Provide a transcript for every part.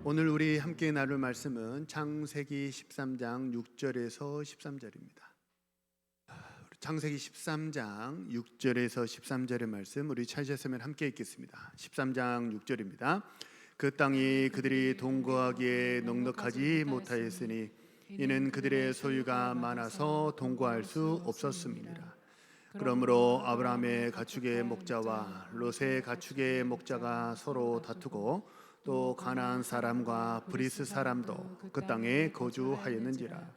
오늘 우리 함께 나눌 말씀은 창세기 13장 6절에서 13절입니다. 창세기 13장 6절에서 13절의 말씀 우리 찾으셨으면 함께 읽겠습니다. 13장 6절입니다. 그 땅이 그들이 동거하기에 넉넉하지 못하였으니 이는 그들의 소유가 많아서 동거할 수 없었음이니라. 그러므로 아브라함의 가축의 목자와 롯의 가축의 목자가 서로 다투고 또 가나안 사람과 브리스 사람도 그 땅에 거주하였는지라.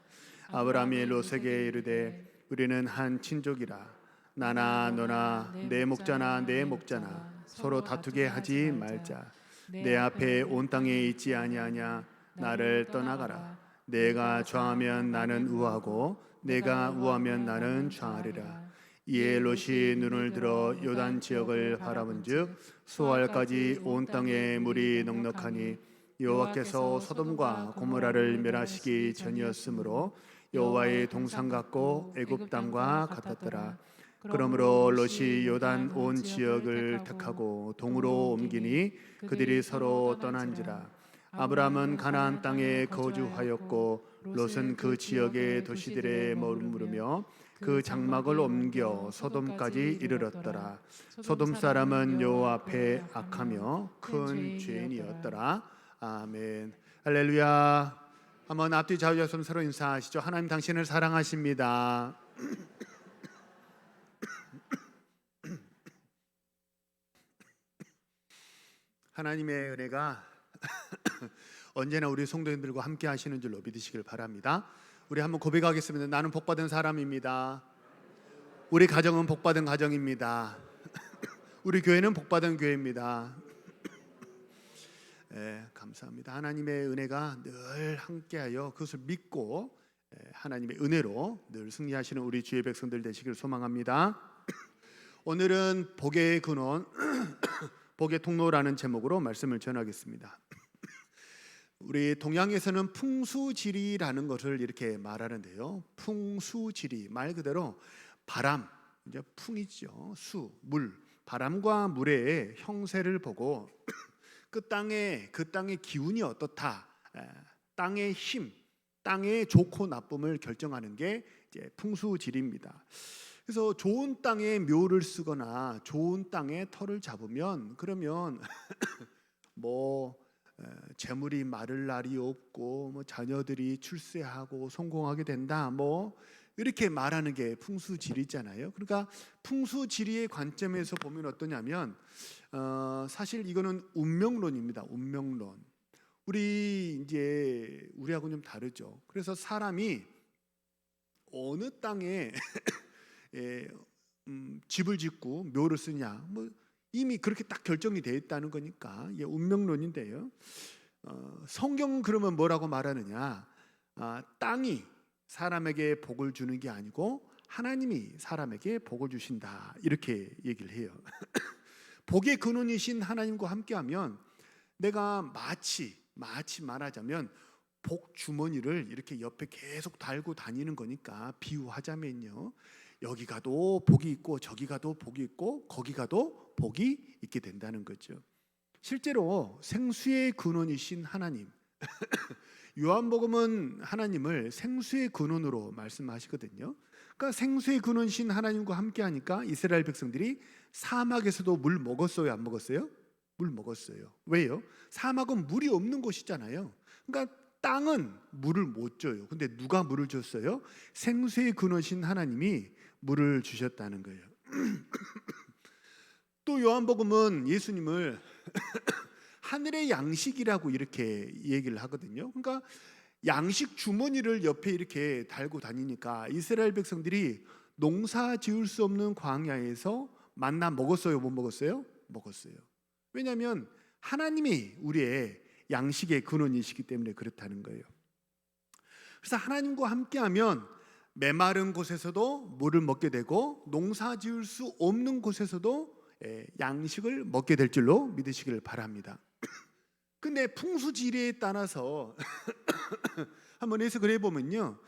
아브라함이 롯에게 이르되 우리는 한 친족이라 나나 너나 내 목자나 내 목자나 서로 다투게 하지 말자. 내 앞에 온 땅에 있지 아니하냐. 나를 떠나가라. 내가 좌하면 나는 우하고 내가 우하면 나는 좌하리라. 이에 롯이 눈을 들어 요단 지역을 바라본즉 수알까지 온 땅에 물이 넉넉하니 여호와께서 소돔과 고모라를 멸하시기 전이었으므로 여호와의 동산 같고 애굽 땅과 같았더라. 그러므로 롯이 요단 온 지역을 택하고 동으로 옮기니 그들이 서로 떠난지라. 아브라함은 가나안 땅에 거주하였고 롯은 그 지역의 도시들에 머무르며 그 장막을 옮겨 소돔까지 이르렀더라. 소돔 사람은 여호와 앞에 악하며 큰 죄인이었더라. 아멘. 할렐루야. 한번 앞뒤 좌우좌우 서로 인사하시죠. 하나님 당신을 사랑하십니다. 하나님의 은혜가 언제나 우리 성도님들과 함께 하시는 줄로 믿으시길 바랍니다. 우리 한번 고백하겠습니다. 나는 복받은 사람입니다. 우리 가정은 복받은 가정입니다. 우리 교회는 복받은 교회입니다. 감사합니다. 하나님의 은혜가 늘 함께하여 그것을 믿고 하나님의 은혜로 늘 승리하시는 우리 주의 백성들 되시길 소망합니다. 오늘은 복의 근원, 복의 통로라는 제목으로 말씀을 전하겠습니다. 우리 동양에서는 풍수지리라는 것을 이렇게 말하는데요. 풍수지리 말 그대로 바람, 이제 풍이죠. 수, 물, 바람과 물의 형세를 보고 그 땅의 기운이 어떻다, 땅의 힘, 땅의 좋고 나쁨을 결정하는 게 이제 풍수지리입니다. 그래서 좋은 땅에 묘를 쓰거나 좋은 땅에 터를 잡으면 그러면 재물이 마를 날이 없고 자녀들이 출세하고 성공하게 된다 이렇게 말하는 게 풍수지리잖아요. 그러니까 풍수지리의 관점에서 보면 어떠냐면 사실 이거는 운명론입니다. 운명론. 우리하고는 좀 다르죠. 그래서 사람이 어느 땅에 집을 짓고 묘를 쓰냐 이미 그렇게 딱 결정이 되어 있다는 거니까 이게 운명론인데요. 성경은 그러면 뭐라고 말하느냐? 땅이 사람에게 복을 주는 게 아니고 하나님이 사람에게 복을 주신다 이렇게 얘기를 해요. 복의 근원이신 하나님과 함께하면 내가 마치 말하자면 복 주머니를 이렇게 옆에 계속 달고 다니는 거니까 비유하자면요. 여기 가도 복이 있고 저기 가도 복이 있고 거기 가도 복이 있게 된다는 거죠. 실제로 생수의 근원이신 하나님 요한복음은 하나님을 생수의 근원으로 말씀하시거든요. 그러니까 생수의 근원이신 하나님과 함께하니까 이스라엘 백성들이 사막에서도 물 먹었어요, 안 먹었어요? 물 먹었어요. 왜요? 사막은 물이 없는 곳이잖아요. 그러니까 땅은 물을 못 줘요. 근데 누가 물을 줬어요? 생수의 근원이신 하나님이 물을 주셨다는 거예요. 또 요한복음은 예수님을 하늘의 양식이라고 이렇게 얘기를 하거든요. 그러니까 양식 주머니를 옆에 이렇게 달고 다니니까 이스라엘 백성들이 농사 지을 수 없는 광야에서 만나 먹었어요, 못 먹었어요? 먹었어요. 왜냐하면 하나님이 우리의 양식의 근원이시기 때문에 그렇다는 거예요. 그래서 하나님과 함께하면 메마른 곳에서도 물을 먹게 되고 농사 지을 수 없는 곳에서도 양식을 먹게 될 줄로 믿으시길 바랍니다. 근데 풍수지리에 따라서 한번 해석을 해보면요,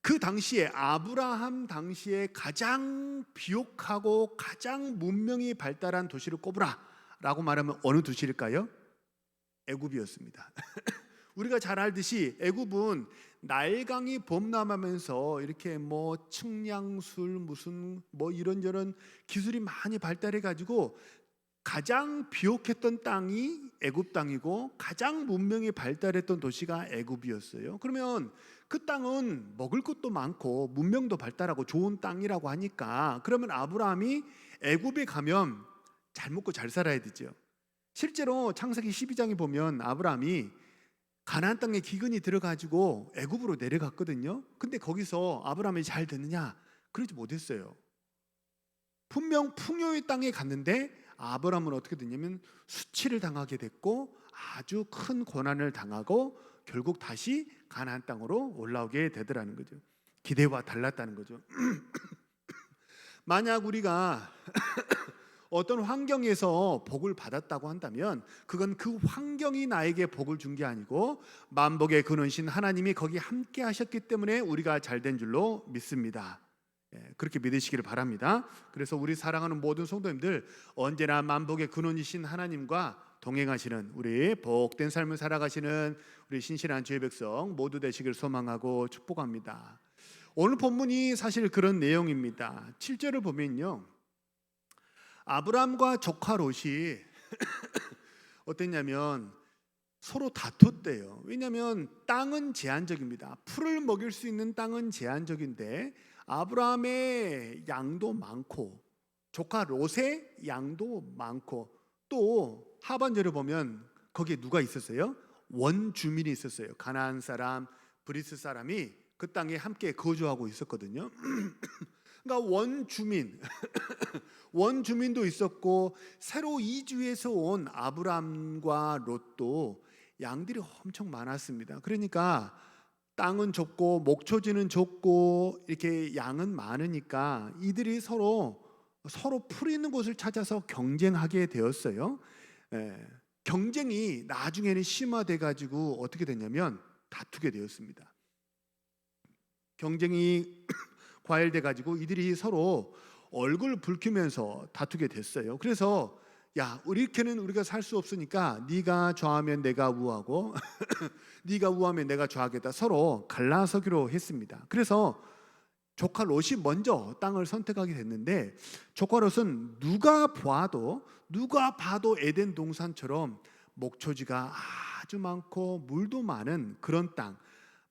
그 당시에 아브라함 당시에 가장 비옥하고 가장 문명이 발달한 도시를 꼽으라 라고 말하면 어느 도시일까요? 애굽이었습니다. 우리가 잘 알듯이 애굽은 나일강이 범람하면서 이렇게 뭐 측량술 무슨 뭐 이런저런 기술이 많이 발달해 가지고 가장 비옥했던 땅이 애굽 땅이고 가장 문명이 발달했던 도시가 애굽이었어요. 그러면 그 땅은 먹을 것도 많고 문명도 발달하고 좋은 땅이라고 하니까 그러면 아브라함이 애굽에 가면 잘 먹고 잘 살아야 되죠. 실제로 창세기 12장에 보면 아브라함이 가나안 땅에 기근이 들어가지고 애굽으로 내려갔거든요. 근데 거기서 아브라함이 잘 됐느냐? 그러지 못했어요. 분명 풍요의 땅에 갔는데 아브라함은 어떻게 됐냐면 수치를 당하게 됐고 아주 큰 고난을 당하고 결국 다시 가나안 땅으로 올라오게 되더라는 거죠. 기대와 달랐다는 거죠. 만약 우리가 어떤 환경에서 복을 받았다고 한다면 그건 그 환경이 나에게 복을 준 게 아니고 만복의 근원신 하나님이 거기 함께 하셨기 때문에 우리가 잘된 줄로 믿습니다. 그렇게 믿으시기를 바랍니다. 그래서 우리 사랑하는 모든 성도님들 언제나 만복의 근원이신 하나님과 동행하시는 우리 복된 삶을 살아가시는 우리 신실한 주의 백성 모두 되시길 소망하고 축복합니다. 오늘 본문이 사실 그런 내용입니다. 7절을 보면요, 아브람과 조카 롯이 어땠냐면 서로 다퉜대요. 왜냐하면 땅은 제한적입니다. 풀을 먹일 수 있는 땅은 제한적인데 아브라함의 양도 많고 조카 롯의 양도 많고 또 하반절에 보면 거기에 누가 있었어요? 원주민이 있었어요. 가나안 사람, 브리스 사람이 그 땅에 함께 거주하고 있었거든요. 그러니까 원주민도 있었고 새로 이주해서 온 아브람과 롯도 양들이 엄청 많았습니다. 그러니까 땅은 좁고 목초지는 좁고 이렇게 양은 많으니까 이들이 서로 풀 있는 곳을 찾아서 경쟁하게 되었어요. 경쟁이 나중에는 심화돼 가지고 어떻게 됐냐면 다투게 되었습니다. 경쟁이 과열돼 가지고 이들이 서로 얼굴 붉히면서 다투게 됐어요. 그래서 야, 이렇게는 우리가 살 수 없으니까 네가 좌하면 내가 우하고 네가 우하면 내가 좌하겠다. 서로 갈라서기로 했습니다. 그래서 조카 롯이 먼저 땅을 선택하게 됐는데 조카 롯은 누가 봐도 에덴 동산처럼 목초지가 아주 많고 물도 많은 그런 땅,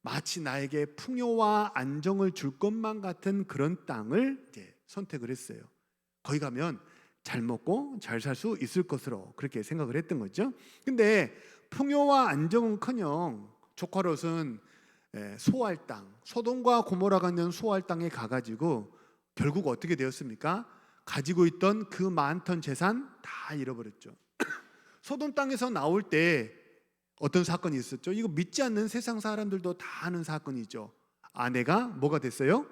마치 나에게 풍요와 안정을 줄 것만 같은 그런 땅을 이제 선택을 했어요. 거기 가면 잘 먹고 잘 살 수 있을 것으로 그렇게 생각을 했던 거죠. 근데 풍요와 안정은커녕 조카 롯은 소알 땅, 소돔과 고모라가 있는 소알 땅에 가가지고 결국 어떻게 되었습니까? 가지고 있던 그 많던 재산 다 잃어버렸죠. 소돔 땅에서 나올 때 어떤 사건이 있었죠? 이거 믿지 않는 세상 사람들도 다 아는 사건이죠. 아내가 뭐가 됐어요?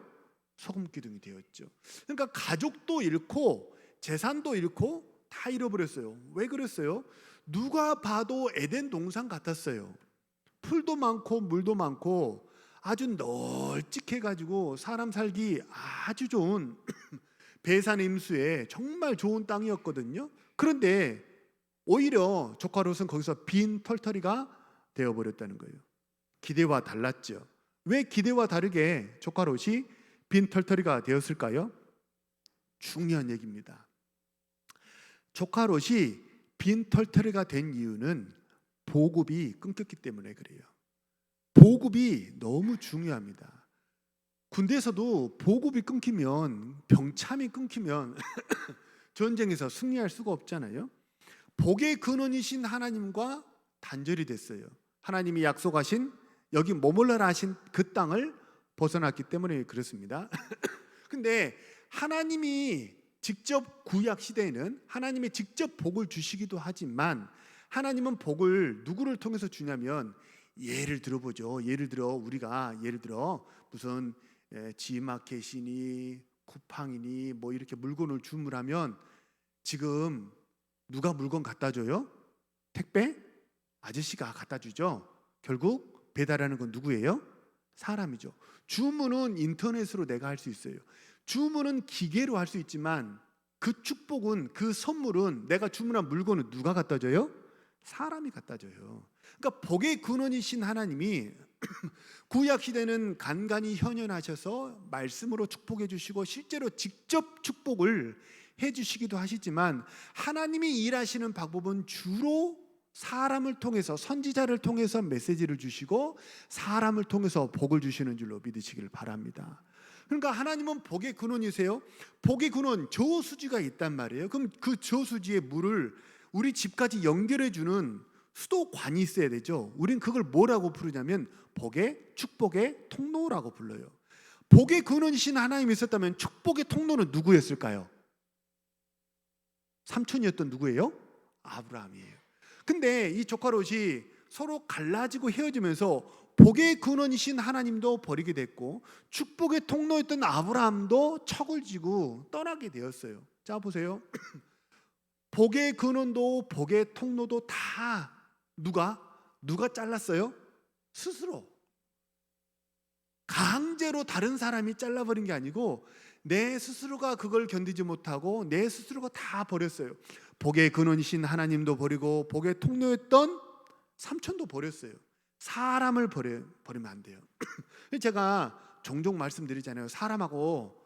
소금 기둥이 되었죠. 그러니까 가족도 잃고 재산도 잃고 다 잃어버렸어요. 왜 그랬어요? 누가 봐도 에덴 동산 같았어요. 풀도 많고 물도 많고 아주 널찍해가지고 사람 살기 아주 좋은 배산 임수에 정말 좋은 땅이었거든요. 그런데 오히려 조카 롯은 거기서 빈 털터리가 되어버렸다는 거예요. 기대와 달랐죠. 왜 기대와 다르게 조카 롯이 빈 털터리가 되었을까요? 중요한 얘기입니다. 조카 롯이 빈 털터리가 된 이유는 보급이 끊겼기 때문에 그래요. 보급이 너무 중요합니다. 군대에서도 보급이 끊기면, 병참이 끊기면 전쟁에서 승리할 수가 없잖아요. 복의 근원이신 하나님과 단절이 됐어요. 하나님이 약속하신 여기 머물러라 하신 그 땅을 벗어났기 때문에 그렇습니다. 근데 하나님이 직접 구약 시대에는 하나님이 직접 복을 주시기도 하지만 하나님은 복을 누구를 통해서 주냐면 예를 들어보죠. 예를 들어 무슨 지마켓이니 쿠팡이니 뭐 이렇게 물건을 주문하면 지금 누가 물건 갖다 줘요? 택배? 아저씨가 갖다 주죠. 결국 배달하는 건 누구예요? 사람이죠. 주문은 인터넷으로 내가 할 수 있어요. 주문은 기계로 할 수 있지만 그 축복은, 그 선물은, 내가 주문한 물건은 누가 갖다 줘요? 사람이 갖다 줘요. 그러니까 복의 근원이신 하나님이 구약 시대는 간간히 현현하셔서 말씀으로 축복해 주시고 실제로 직접 축복을 해 주시기도 하시지만, 하나님이 일하시는 방법은 주로 사람을 통해서, 선지자를 통해서 메시지를 주시고 사람을 통해서 복을 주시는 줄로 믿으시길 바랍니다. 그러니까 하나님은 복의 근원이세요. 복의 근원, 저수지가 있단 말이에요. 그럼 그 저수지의 물을 우리 집까지 연결해 주는 수도관이 있어야 되죠. 우린 그걸 뭐라고 부르냐면 복의, 축복의 통로라고 불러요. 복의 근원이신 하나님이 있었다면 축복의 통로는 누구였을까요? 삼촌이었던 누구예요? 아브라함이에요. 근데 이 조카 롯이 서로 갈라지고 헤어지면서 복의 근원이신 하나님도 버리게 됐고 축복의 통로였던 아브라함도 척을 지고 떠나게 되었어요. 자, 보세요. 복의 근원도 복의 통로도 다 누가 잘랐어요? 스스로. 강제로 다른 사람이 잘라버린 게 아니고 내 스스로가 그걸 견디지 못하고 내 스스로가 다 버렸어요. 복의 근원이신 하나님도 버리고 복의 통로였던 삼촌도 버렸어요. 사람을 버리면 안 돼요. 제가 종종 말씀드리잖아요. 사람하고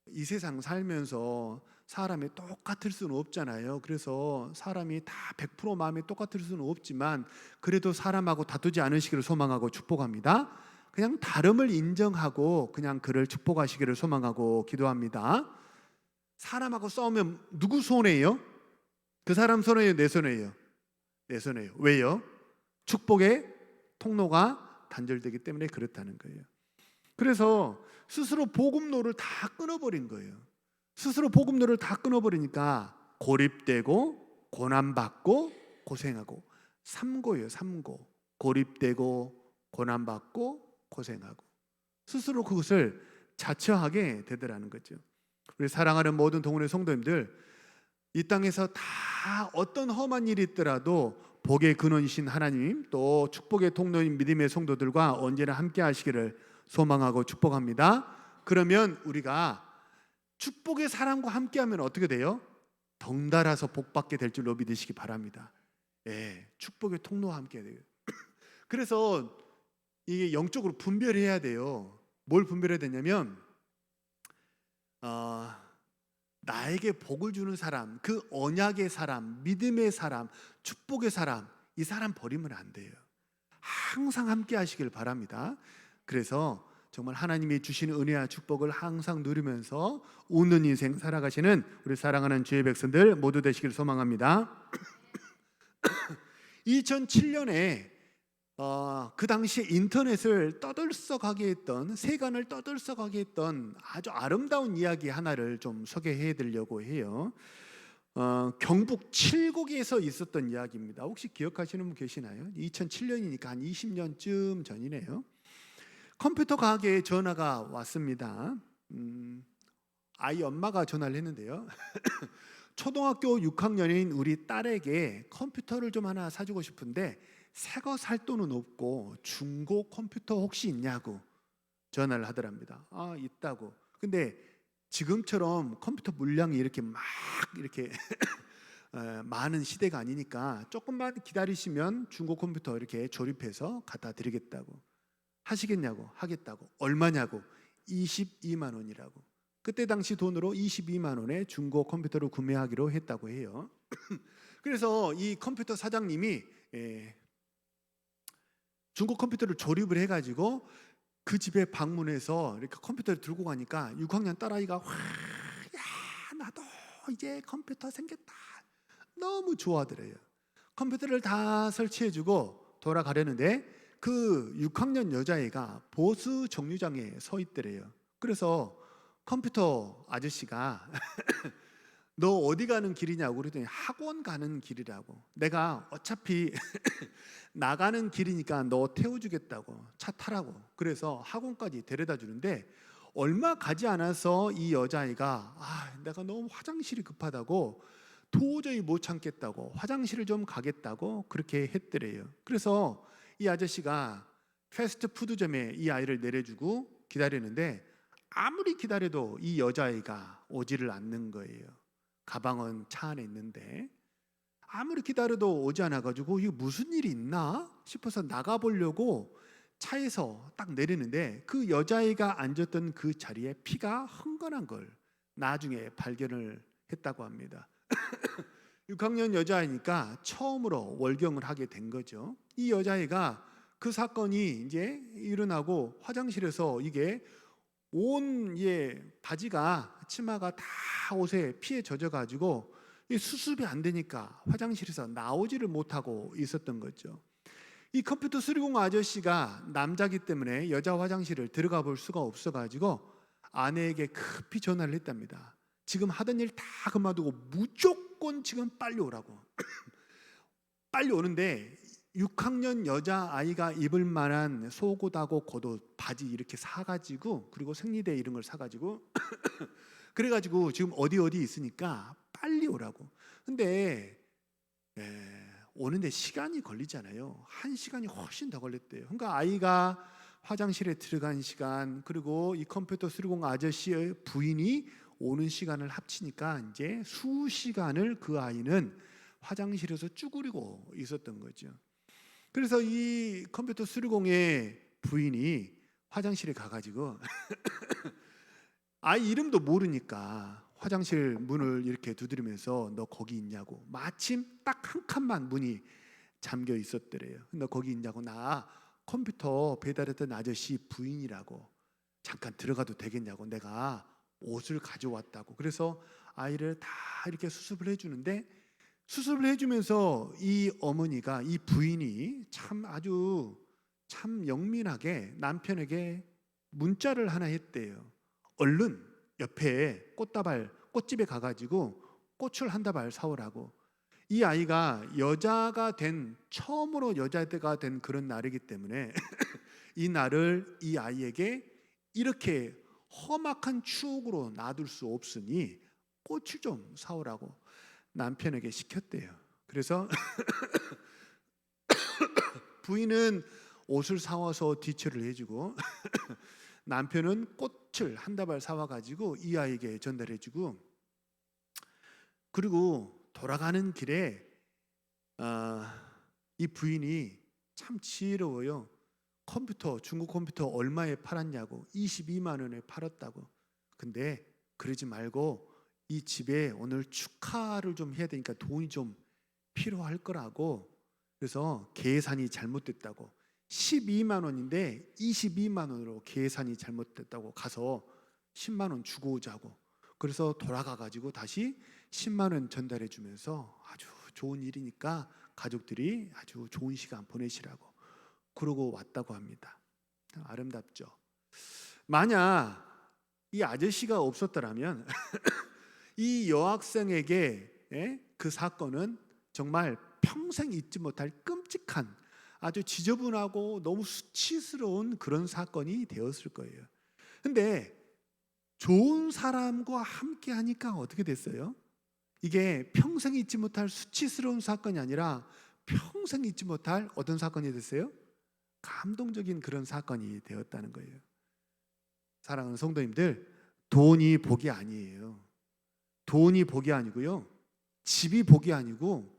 이 세상 살면서 사람이 똑같을 수는 없잖아요. 그래서 사람이 다 100% 마음이 똑같을 수는 없지만 그래도 사람하고 다투지 않으시기를 소망하고 축복합니다. 그냥 다름을 인정하고 그냥 그를 축복하시기를 소망하고 기도합니다. 사람하고 싸우면 누구 손해예요? 그 사람 손해예요? 내 손해예요? 내 손해예요. 왜요? 축복의 통로가 단절되기 때문에 그렇다는 거예요. 그래서 스스로 복음로를 다 끊어버린 거예요. 스스로 복음로를 다 끊어버리니까 고립되고 고난받고 고생하고, 삼고예요. 삼고. 고립되고 고난받고 고생하고 스스로 그것을 자처하게 되더라는 거죠. 우리 사랑하는 모든 동원의 성도님들, 이 땅에서 다 어떤 험한 일이 있더라도 복의 근원이신 하나님, 또 축복의 통로인 믿음의 성도들과 언제나 함께 하시기를 소망하고 축복합니다. 그러면 우리가 축복의 사람과 함께하면 어떻게 돼요? 덩달아서 복받게 될 줄로 믿으시기 바랍니다. 예, 축복의 통로와 함께 돼요. 그래서 이게 영적으로 분별해야 돼요. 뭘 분별해야 되냐면 나에게 복을 주는 사람, 그 언약의 사람, 믿음의 사람, 축복의 사람, 이 사람 버리면 안 돼요. 항상 함께 하시길 바랍니다. 그래서 정말 하나님이 주시는 은혜와 축복을 항상 누리면서 웃는 인생 살아가시는 우리 사랑하는 주의 백성들 모두 되시길 소망합니다. 2007년에 그 당시에 인터넷을 떠들썩하게 했던, 세간을 떠들썩하게 했던 아주 아름다운 이야기 하나를 좀 소개해 드리려고 해요. 경북 칠곡에서 있었던 이야기입니다. 혹시 기억하시는 분 계시나요? 2007년이니까 한 20년쯤 전이네요. 컴퓨터 가게에 전화가 왔습니다. 아이 엄마가 전화를 했는데요. 초등학교 6학년인 우리 딸에게 컴퓨터를 좀 하나 사주고 싶은데 새 거 살 돈은 없고 중고 컴퓨터 혹시 있냐고 전화를 하더랍니다. 있다고. 근데 지금처럼 컴퓨터 물량이 이렇게 막 이렇게 많은 시대가 아니니까 조금만 기다리시면 중고 컴퓨터 이렇게 조립해서 갖다 드리겠다고. 하시겠냐고. 하겠다고. 얼마냐고. 22만 원이라고. 그때 당시 돈으로 22만 원에 중고 컴퓨터를 구매하기로 했다고 해요. 그래서 이 컴퓨터 사장님이 중고 컴퓨터를 조립을 해가지고 그 집에 방문해서 이렇게 컴퓨터를 들고 가니까 6학년 딸아이가 야, 나도 이제 컴퓨터 생겼다. 너무 좋아하더래요. 컴퓨터를 다 설치해주고 돌아가려는데 그 6학년 여자애가 보수 정류장에 서 있더래요. 그래서 컴퓨터 아저씨가 너 어디 가는 길이냐고 그랬더니 학원 가는 길이라고. 내가 어차피 나가는 길이니까 너 태워주겠다고, 차 타라고. 그래서 학원까지 데려다 주는데 얼마 가지 않아서 이 여자아이가 내가 너무 화장실이 급하다고 도저히 못 참겠다고 화장실을 좀 가겠다고 그렇게 했더래요. 그래서 이 아저씨가 패스트푸드점에 이 아이를 내려주고 기다리는데 아무리 기다려도 이 여자아이가 오지를 않는 거예요. 가방은 차 안에 있는데 아무리 기다려도 오지 않아가지고 이거 무슨 일이 있나 싶어서 나가보려고 차에서 딱 내리는데 그 여자아이가 앉았던 그 자리에 피가 흥건한 걸 나중에 발견을 했다고 합니다. 6학년 여자아이니까 처음으로 월경을 하게 된 거죠. 이 여자아이가 그 사건이 이제 일어나고 화장실에서 이게 온 바지가 치마가 다 옷에 피에 젖어가지고 수습이 안 되니까 화장실에서 나오지를 못하고 있었던 거죠. 이 컴퓨터 수리공 아저씨가 남자기 때문에 여자 화장실을 들어가 볼 수가 없어가지고 아내에게 급히 전화를 했답니다. 지금 하던 일 다 그만두고 무조건 지금 빨리 오라고. 빨리 오는데 6학년 여자아이가 입을 만한 속옷하고 겉옷, 바지 이렇게 사가지고 그리고 생리대 이런 걸 사가지고 그래가지고 지금 어디 있으니까 빨리 오라고. 근데 오는데 시간이 걸리잖아요. 1시간이 훨씬 더 걸렸대요. 그러니까 아이가 화장실에 들어간 시간 그리고 이 컴퓨터 수리공 아저씨의 부인이 오는 시간을 합치니까 이제 수시간을 그 아이는 화장실에서 쭈그리고 있었던 거죠. 그래서 이 컴퓨터 수리공의 부인이 화장실에 가가지고 아이 이름도 모르니까 화장실 문을 이렇게 두드리면서 너 거기 있냐고. 마침 딱 한 칸만 문이 잠겨 있었더래요. 너 거기 있냐고. 나 컴퓨터 배달했던 아저씨 부인이라고. 잠깐 들어가도 되겠냐고. 내가 옷을 가져왔다고. 그래서 아이를 다 이렇게 수습을 해주는데 수습을 해주면서 이 어머니가 이 부인이 아주 영민하게 남편에게 문자를 하나 했대요. 얼른 옆에 꽃집에 가가지고 꽃을 한 다발 사오라고. 이 아이가 처음으로 여자가 된 그런 날이기 때문에 이 날을 이 아이에게 이렇게 험악한 추억으로 놔둘 수 없으니 꽃을 좀 사오라고 남편에게 시켰대요. 그래서 부인은 옷을 사와서 뒤처리를 해주고 남편은 꽃을 한 다발 사와가지고 이 아이에게 전달해주고 그리고 돌아가는 길에 이 부인이 참 지혜로워요. 중국 컴퓨터 얼마에 팔았냐고. 22만 원에 팔았다고. 근데 그러지 말고 이 집에 오늘 축하를 좀 해야 되니까 돈이 좀 필요할 거라고. 그래서 계산이 잘못됐다고. 12만 원인데 22만 원으로 계산이 잘못됐다고 가서 10만 원 주고 오자고. 그래서 돌아가가지고 다시 10만 원 전달해 주면서 아주 좋은 일이니까 가족들이 아주 좋은 시간 보내시라고 그러고 왔다고 합니다. 아름답죠. 만약 이 아저씨가 없었더라면 이 여학생에게 그 사건은 정말 평생 잊지 못할 끔찍한 아주 지저분하고 너무 수치스러운 그런 사건이 되었을 거예요. 근데 좋은 사람과 함께 하니까 어떻게 됐어요? 이게 평생 잊지 못할 수치스러운 사건이 아니라 평생 잊지 못할 어떤 사건이 됐어요? 감동적인 그런 사건이 되었다는 거예요. 사랑하는 성도님들, 돈이 복이 아니에요. 돈이 복이 아니고요, 집이 복이 아니고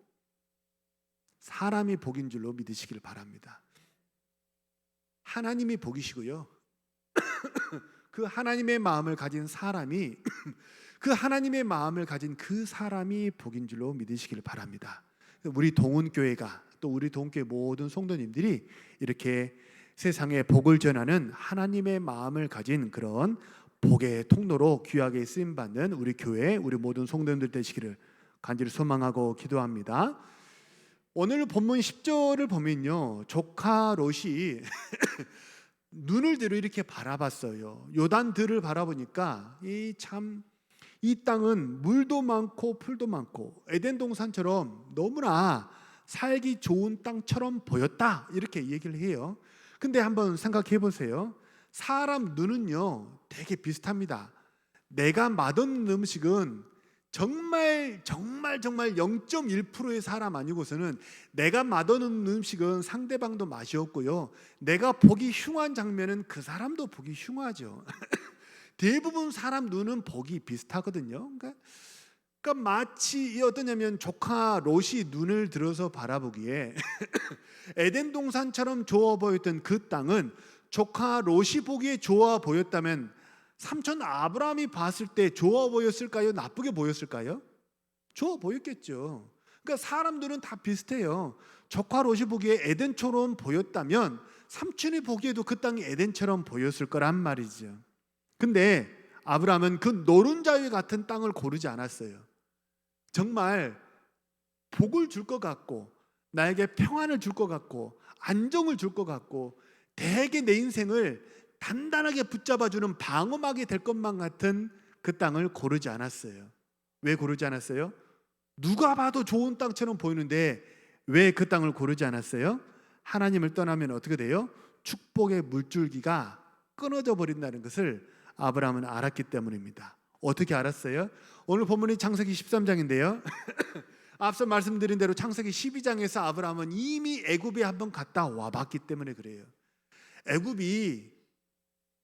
사람이 복인 줄로 믿으시길 바랍니다. 하나님이 복이시고요, 그 하나님의 마음을 가진 사람이 그 하나님의 마음을 가진 그 사람이 복인 줄로 믿으시길 바랍니다. 우리 동훈교회가 또 우리 동훈교회 모든 성도님들이 이렇게 세상에 복을 전하는 하나님의 마음을 가진 그런 복의 통로로 귀하게 쓰임받는 우리 교회 우리 모든 성도님들 되시기를 간절히 소망하고 기도합니다. 오늘 본문 10절을 보면요, 조카 롯이 눈을 들어 이렇게 바라봤어요. 요단들을 바라보니까 이 땅은 물도 많고 풀도 많고 에덴 동산처럼 너무나 살기 좋은 땅처럼 보였다, 이렇게 얘기를 해요. 근데 한번 생각해 보세요. 사람 눈은요 되게 비슷합니다. 내가 맛없는 음식은 정말 0.1%의 사람 아니고서는 내가 맛없는 음식은 상대방도 맛이 없고요, 내가 보기 흉한 장면은 그 사람도 보기 흉하죠. 대부분 사람 눈은 복이 비슷하거든요. 그러니까 그러니까 마치 이 어떠냐면 조카 롯이 눈을 들어서 바라보기에 에덴 동산처럼 좋아 보였던 그 땅은 조카 롯이 보기에 좋아 보였다면 삼촌 아브라함이 봤을 때 좋아 보였을까요? 나쁘게 보였을까요? 좋아 보였겠죠. 그러니까 사람들은 다 비슷해요. 조카 롯이 보기에 에덴처럼 보였다면 삼촌이 보기에도 그 땅이 에덴처럼 보였을 거란 말이죠. 근데 아브라함은 그 노른자위 같은 땅을 고르지 않았어요. 정말 복을 줄 것 같고 나에게 평안을 줄 것 같고 안정을 줄 것 같고 되게 내 인생을 단단하게 붙잡아주는 방어막이 될 것만 같은 그 땅을 고르지 않았어요. 왜 고르지 않았어요? 누가 봐도 좋은 땅처럼 보이는데 왜 그 땅을 고르지 않았어요? 하나님을 떠나면 어떻게 돼요? 축복의 물줄기가 끊어져 버린다는 것을 아브라함은 알았기 때문입니다. 어떻게 알았어요? 오늘 본문이 창세기 13장인데요. 앞서 말씀드린 대로 창세기 12장에서 아브라함은 이미 애굽에 한번 갔다 와봤기 때문에 그래요. 애굽이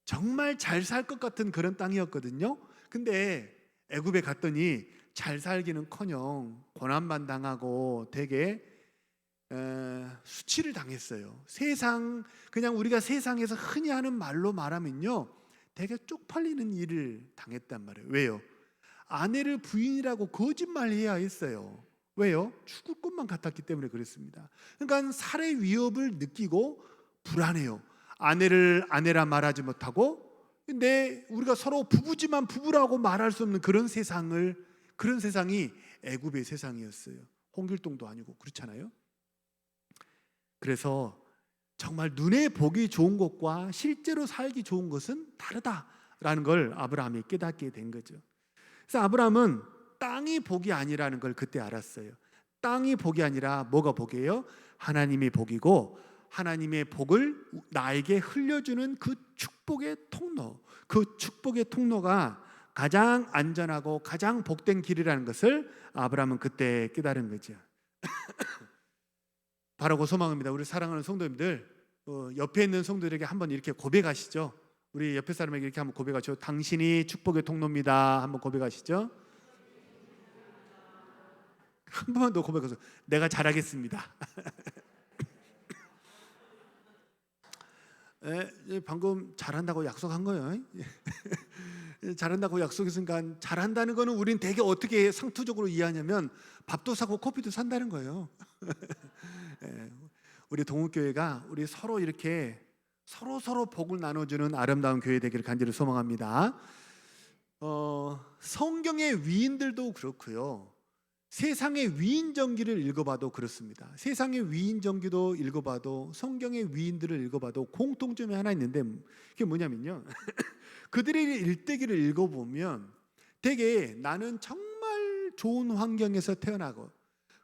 정말 잘 살 것 같은 그런 땅이었거든요. 근데 애굽에 갔더니 잘 살기는커녕 고난만 당하고 되게 수치를 당했어요. 그냥 우리가 세상에서 흔히 하는 말로 말하면요, 되게 쪽팔리는 일을 당했단 말이에요. 왜요? 아내를 부인이라고 거짓말해야 했어요. 왜요? 죽을 것만 같았기 때문에 그랬습니다. 그러니까 살해 위협을 느끼고 불안해요. 아내를 아내라 말하지 못하고, 근데 우리가 서로 부부지만 부부라고 말할 수 없는 그런 세상이 애굽의 세상이었어요. 홍길동도 아니고 그렇잖아요. 그래서 정말 눈에 보기 좋은 것과 실제로 살기 좋은 것은 다르다라는 걸 아브라함이 깨닫게 된 거죠. 그래서 아브라함은 땅이 복이 아니라는 걸 그때 알았어요. 땅이 복이 아니라 뭐가 복이에요? 하나님이 복이고, 하나님의 복을 나에게 흘려주는 그 축복의 통로, 그 축복의 통로가 가장 안전하고 가장 복된 길이라는 것을 아브라함은 그때 깨달은 거죠. 바라고 소망합니다. 우리 사랑하는 성도님들, 옆에 있는 성도들에게 한번 이렇게 고백하시죠. 우리 옆에 사람에게 이렇게 한번 고백하시죠. 당신이 축복의 통로입니다. 한번 고백하시죠. 한 번만 더 고백하세요. 내가 잘하겠습니다. 방금 잘한다고 약속한 거예요. 잘한다고 약속했으니까 잘한다는 거는 우린 되게 어떻게 상투적으로 이해하냐면 밥도 사고 커피도 산다는 거예요. 우리 동욱교회가 우리 서로 이렇게 서로 복을 나눠주는 아름다운 교회 되기를 간절히 소망합니다. 성경의 위인들도 그렇고요, 세상의 위인전기를 읽어봐도 그렇습니다. 세상의 위인전기도 읽어봐도 성경의 위인들을 읽어봐도 공통점이 하나 있는데 그게 뭐냐면요, 그들의 일대기를 읽어보면 되게 나는 정말 좋은 환경에서 태어나고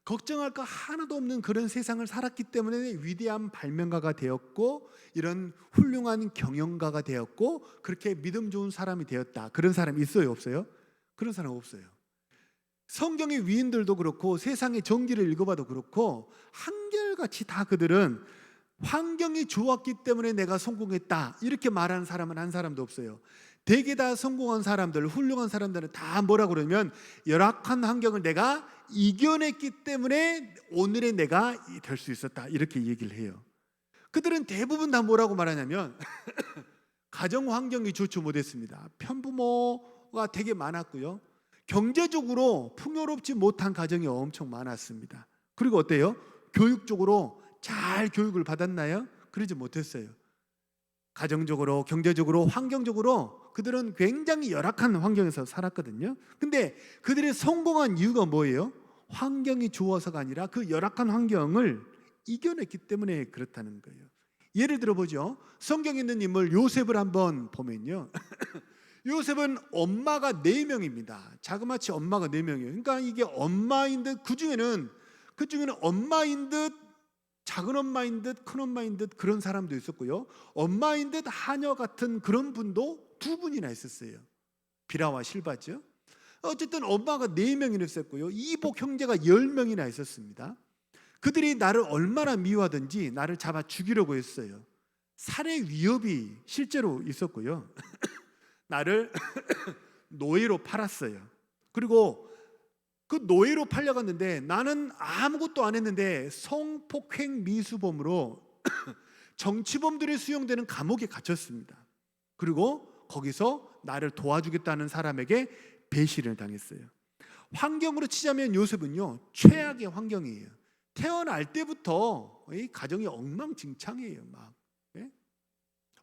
걱정할 거 하나도 없는 그런 세상을 살았기 때문에 위대한 발명가가 되었고 이런 훌륭한 경영가가 되었고 그렇게 믿음 좋은 사람이 되었다. 그런 사람 있어요, 없어요? 그런 사람 없어요. 성경의 위인들도 그렇고 세상의 전기를 읽어봐도 그렇고 한결같이 다 그들은 환경이 좋았기 때문에 내가 성공했다 이렇게 말하는 사람은 한 사람도 없어요. 대개 다 성공한 사람들, 훌륭한 사람들은 다 뭐라 그러면 열악한 환경을 내가 이겨냈기 때문에 오늘의 내가 될 수 있었다 이렇게 얘기를 해요. 그들은 대부분 다 뭐라고 말하냐면 가정 환경이 좋지 못했습니다. 편부모가 되게 많았고요, 경제적으로 풍요롭지 못한 가정이 엄청 많았습니다. 그리고 어때요? 교육적으로 잘 교육을 받았나요? 그러지 못했어요. 가정적으로, 경제적으로, 환경적으로 그들은 굉장히 열악한 환경에서 살았거든요. 근데 그들이 성공한 이유가 뭐예요? 환경이 좋아서가 아니라 그 열악한 환경을 이겨냈기 때문에 그렇다는 거예요. 예를 들어보죠. 성경에 있는 인물 요셉을 한번 보면요, 요셉은 엄마가 4명입니다. 자그마치 엄마가 4명이에요. 그러니까 이게 엄마인 듯, 그중에는 엄마인 듯, 작은 엄마인 듯, 큰 엄마인 듯 그런 사람도 있었고요, 엄마인 듯 하녀 같은 그런 분도 2분이나 있었어요. 비라와 실바죠. 어쨌든 엄마가 4명이나 있었고요, 이복 형제가 10명이나 있었습니다. 그들이 나를 얼마나 미워하든지 나를 잡아 죽이려고 했어요. 살해 위협이 실제로 있었고요, 나를 노예로 팔았어요. 그리고 그 노예로 팔려갔는데 나는 아무것도 안 했는데 성폭행 미수범으로 정치범들이 수용되는 감옥에 갇혔습니다. 그리고 거기서 나를 도와주겠다는 사람에게 배신을 당했어요. 환경으로 치자면 요셉은요, 최악의 환경이에요. 태어날 때부터 이 가정이 엉망진창이에요. 막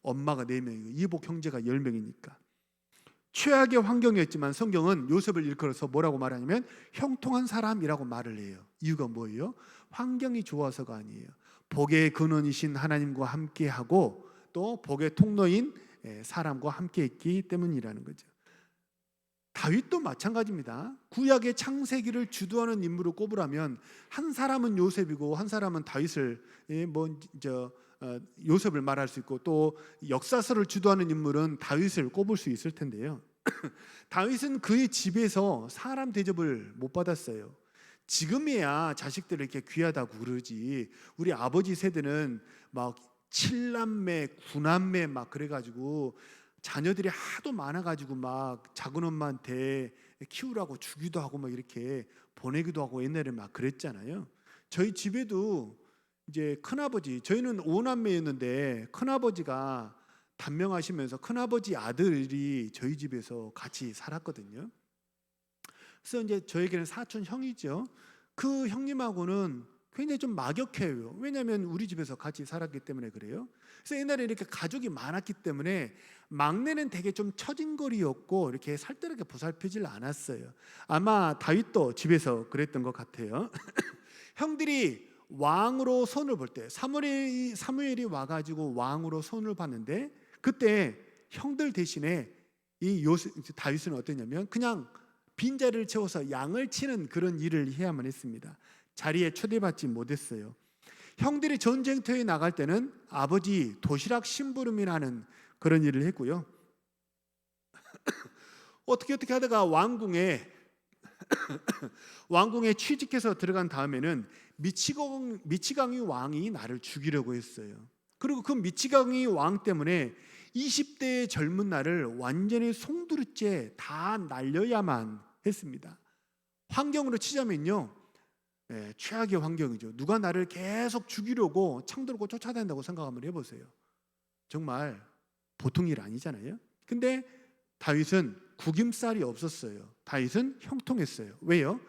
엄마가 4명이고 이복 형제가 10명이니까 최악의 환경이었지만 성경은 요셉을 일컬어서 뭐라고 말하냐면 형통한 사람이라고 말을 해요. 이유가 뭐예요? 환경이 좋아서가 아니에요. 복의 근원이신 하나님과 함께하고 또 복의 통로인 사람과 함께했기 때문이라는 거죠. 다윗도 마찬가지입니다. 구약의 창세기를 주도하는 인물을 꼽으라면 한 사람은 요셉이고 한 사람은 다윗을 요셉을 말할 수 있고 또 역사서를 주도하는 인물은 다윗을 꼽을 수 있을 텐데요. 다윗은 그의 집에서 사람 대접을 못 받았어요. 지금이야 자식들을 이렇게 귀하다고 그러지 우리 아버지 세대는 막 7남매, 9남매 막 그래가지고 자녀들이 하도 많아가지고 막 작은 엄마한테 키우라고 주기도 하고 막 이렇게 보내기도 하고 옛날에 막 그랬잖아요. 저희 집에도 이제 큰아버지, 저희는 5남매였는데 큰아버지가 단명하시면서 큰아버지 아들이 저희 집에서 같이 살았거든요. 그래서 이제 저에게는 사촌 형이죠. 그 형님하고는 굉장히 좀 막역해요. 왜냐하면 우리 집에서 같이 살았기 때문에 그래요. 그래서 옛날에 이렇게 가족이 많았기 때문에 막내는 되게 좀 처진거리였고 이렇게 살뜰하게 보살피질 않았어요. 아마 다윗도 집에서 그랬던 것 같아요. 형들이 왕으로 손을 볼 때 사무엘이 와가지고 왕으로 손을 봤는데 그때 형들 대신에 이 다윗은 어떠냐면 그냥 빈자리를 채워서 양을 치는 그런 일을 해야만 했습니다. 자리에 초대받지 못했어요. 형들이 전쟁터에 나갈 때는 아버지 도시락 심부름이라는 그런 일을 했고요. 어떻게 하다가 왕궁에 취직해서 들어간 다음에는 미치광이 왕이 나를 죽이려고 했어요. 그리고 그 미치광이 왕 때문에 20대의 젊은 나를 완전히 송두리째 다 날려야만 했습니다. 환경으로 치자면요, 최악의 환경이죠. 누가 나를 계속 죽이려고 창 들고 쫓아다닌다고 생각 한번 해보세요. 정말 보통 일 아니잖아요. 근데 다윗은 구김살이 없었어요. 다윗은 형통했어요. 왜요?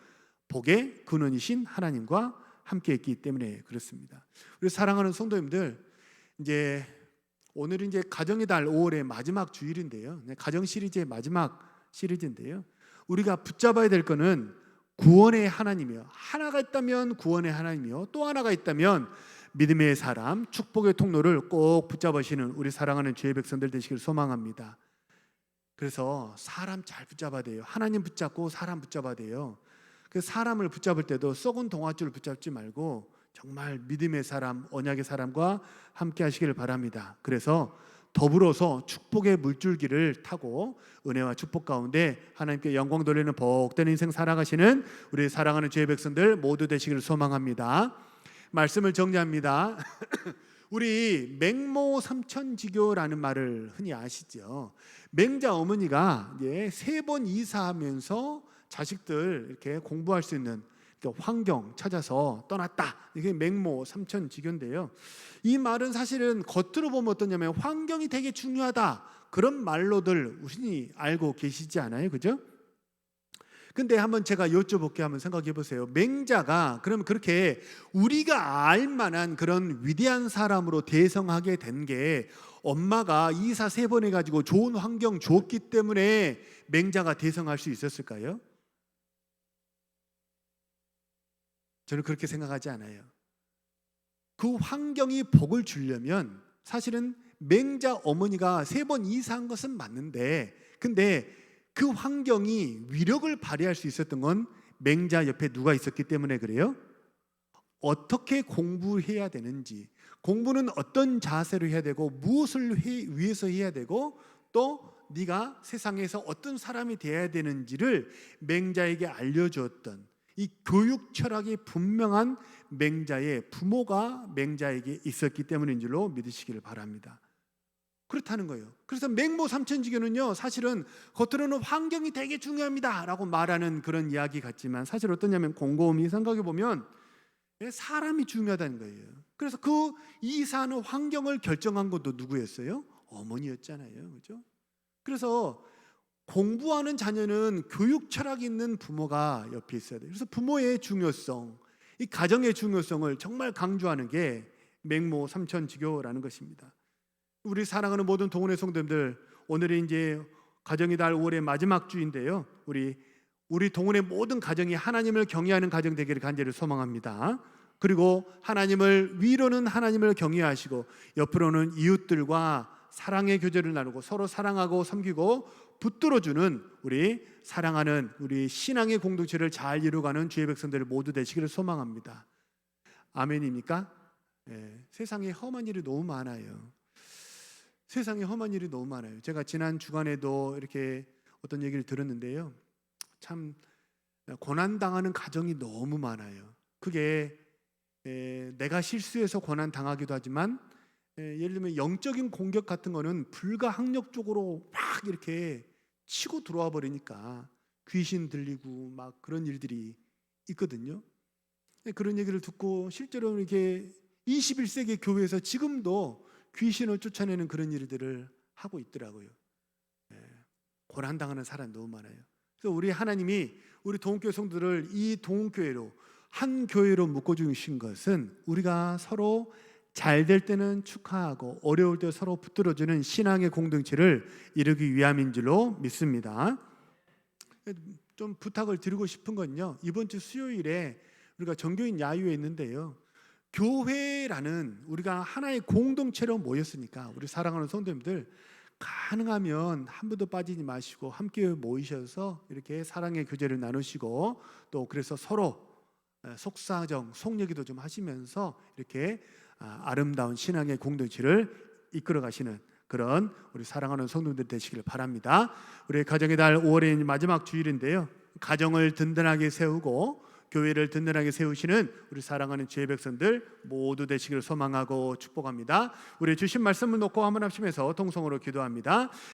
복의 근원이신 하나님과 함께했기 때문에 그렇습니다. 우리 사랑하는 성도님들, 이제 오늘은 이제 가정의 달 5월의 마지막 주일인데요. 가정 시리즈의 마지막 시리즈인데요. 우리가 붙잡아야 될 거는 구원의 하나님이요. 하나가 있다면 구원의 하나님이요. 또 하나가 있다면 믿음의 사람, 축복의 통로를 꼭 붙잡으시는 우리 사랑하는 주의 백성들 되시길 소망합니다. 그래서 사람 잘 붙잡아야 돼요. 하나님 붙잡고 사람 붙잡아야 돼요. 그 사람을 붙잡을 때도 썩은 동아줄을 붙잡지 말고 정말 믿음의 사람, 언약의 사람과 함께 하시기를 바랍니다. 그래서 더불어서 축복의 물줄기를 타고 은혜와 축복 가운데 하나님께 영광 돌리는 복된 인생 살아가시는 우리 사랑하는 주의 백성들 모두 되시기를 소망합니다. 말씀을 정리합니다. 우리 맹모 삼천지교라는 말을 흔히 아시죠? 맹자 어머니가 이제 3번 이사하면서 자식들 이렇게 공부할 수 있는 환경 찾아서 떠났다. 이게 맹모 삼천지교인데요. 이 말은 사실은 겉으로 보면 어떠냐면 환경이 되게 중요하다. 그런 말로들 우신이 알고 계시지 않아요? 그죠? 근데 한번 제가 여쭤볼게 한번 생각해 보세요. 맹자가 그럼 그렇게 우리가 알만한 그런 위대한 사람으로 대성하게 된 게 엄마가 이사 3번 해가지고 좋은 환경 줬기 때문에 맹자가 대성할 수 있었을까요? 저는 그렇게 생각하지 않아요. 그 환경이 복을 주려면 사실은 맹자 어머니가 3번 이사한 것은 맞는데 근데 그 환경이 위력을 발휘할 수 있었던 건 맹자 옆에 누가 있었기 때문에 그래요? 어떻게 공부해야 되는지, 공부는 어떤 자세로 해야 되고 무엇을 위해서 해야 되고 또 네가 세상에서 어떤 사람이 되어야 되는지를 맹자에게 알려주었던 이 교육 철학이 분명한 맹자의 부모가 맹자에게 있었기 때문인 줄로 믿으시기를 바랍니다. 그렇다는 거예요. 그래서 맹모 삼천지교는요, 사실은 겉으로는 환경이 되게 중요합니다라고 말하는 그런 이야기 같지만 사실 어떠냐면 곰곰이 생각해 보면 사람이 중요하다는 거예요. 그래서 그 이사하는 환경을 결정한 것도 누구였어요? 어머니였잖아요, 그렇죠? 그래서 공부하는 자녀는 교육 철학이 있는 부모가 옆에 있어야 돼요. 그래서 부모의 중요성, 이 가정의 중요성을 정말 강조하는 게 맹모 삼천지교라는 것입니다. 우리 사랑하는 모든 동원의 성도님들, 오늘이 이제 가정의 달 5월의 마지막 주인데요. 우리 동원의 모든 가정이 하나님을 경외하는 가정 되기를 간절히 소망합니다. 그리고 하나님을 위로는 하나님을 경외하시고 옆으로는 이웃들과 사랑의 교제를 나누고 서로 사랑하고 섬기고 붙들어주는 우리 사랑하는 우리 신앙의 공동체를 잘 이루어가는 주의 백성들 모두 되시기를 소망합니다. 아멘입니까? 세상에 험한 일이 너무 많아요. 세상에 험한 일이 너무 많아요. 제가 지난 주간에도 이렇게 어떤 얘기를 들었는데요. 참 고난당하는 가정이 너무 많아요. 그게 내가 실수해서 고난당하기도 하지만 예를 들면 영적인 공격 같은 거는 불가항력적으로 막 이렇게 치고 들어와 버리니까 귀신 들리고 막 그런 일들이 있거든요. 그런 얘기를 듣고 실제로 이렇게 21세기 교회에서 지금도 귀신을 쫓아내는 그런 일들을 하고 있더라고요. 고난당하는 사람 너무 많아요. 그래서 우리 하나님이 우리 동교회 성도들을 이 동교회로 한 교회로 묶어주신 것은 우리가 서로 잘 될 때는 축하하고 어려울 때 서로 붙들어주는 신앙의 공동체를 이루기 위함인 줄로 믿습니다. 좀 부탁을 드리고 싶은 건요, 이번 주 수요일에 우리가 정교인 야유회 있는데요, 교회라는 우리가 하나의 공동체로 모였으니까 우리 사랑하는 성도님들 가능하면 한 분도 빠지지 마시고 함께 모이셔서 이렇게 사랑의 교제를 나누시고 또 그래서 서로 속사정, 속얘기도 좀 하시면서 이렇게 아름다운 신앙의 공동체를 이끌어 가시는 그런 우리 사랑하는 성도들 되시길 바랍니다. 우리 가정의 달 5월의 마지막 주일인데요, 가정을 든든하게 세우고 교회를 든든하게 세우시는 우리 사랑하는 주의 백성들 모두 되시기를 소망하고 축복합니다. 우리 주신 말씀을 놓고 한번 합심해서 통성으로 기도합니다.